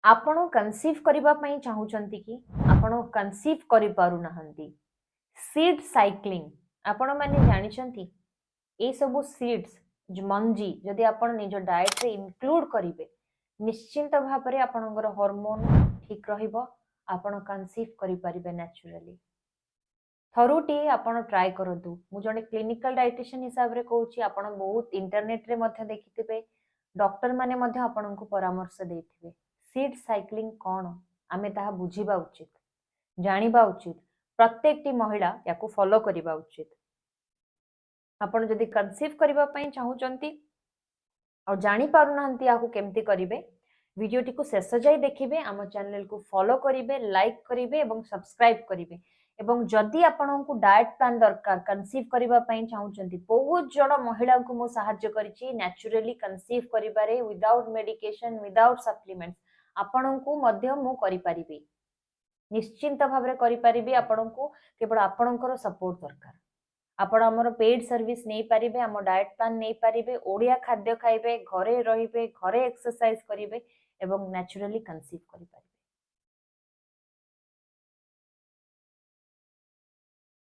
आपण कन्सीव करबा पई चाहूचंती कि आपण कन्सीव करि पारु नहंती सीड साइक्लिंग आपण माने जानिचंती ए सब सीड्स जो मंजी जदि आपण निज डाइट रे इंक्लूड करिवे निश्चिंत भाबरे आपणकर हार्मोन ठीक रहिबो आपण कन्सीव करि परिबे नेचुरली थरुटी आपण ट्राई करंतु मु जने क्लिनिकल डाइटिशियन हिसाब रे कहूची आपण बहुत इंटरनेट रे मध्ये देखिथिबे डॉक्टर माने मध्ये आपणको परामर्श देथिबे सीड साइक्लिंग कौन आमे ताहा बुझीबा उचित जानिबा उचित प्रत्येक टी महिला याकू फॉलो करिबा उचित आपण जदि कंसीव करिबा पई चाहूचंती और जानि पारु नहंती याकू केमती करिवे वीडियो टी को शेष जाय देखिबे आम चैनल को फॉलो करिवे लाइक करिवे एवं सब्सक्राइब करिवे एवं जदि आपनको डाइट प्लान दरकार कंसीव करिबा पई चाहूचंती बहुत जण महिला को मो सहाय्य करिछि नेचुरली कंसीव करिबारे विदाउट मेडिकेशन विदाउट सप्लीमेंट्स आपणको मध्य मु करि परिबी निश्चिंत भाबरे करि परिबी आपणको केवल आपणकर सपोर्ट दरकार आपण हमर पेड सर्विस नहीं पारिबे हम डाइट प्लान नहीं पारिबे ओडिया खाद्य खाइबे घरे रहिबे घरे एक्सरसाइज करिबे एवं नेचुरली कंसीव करि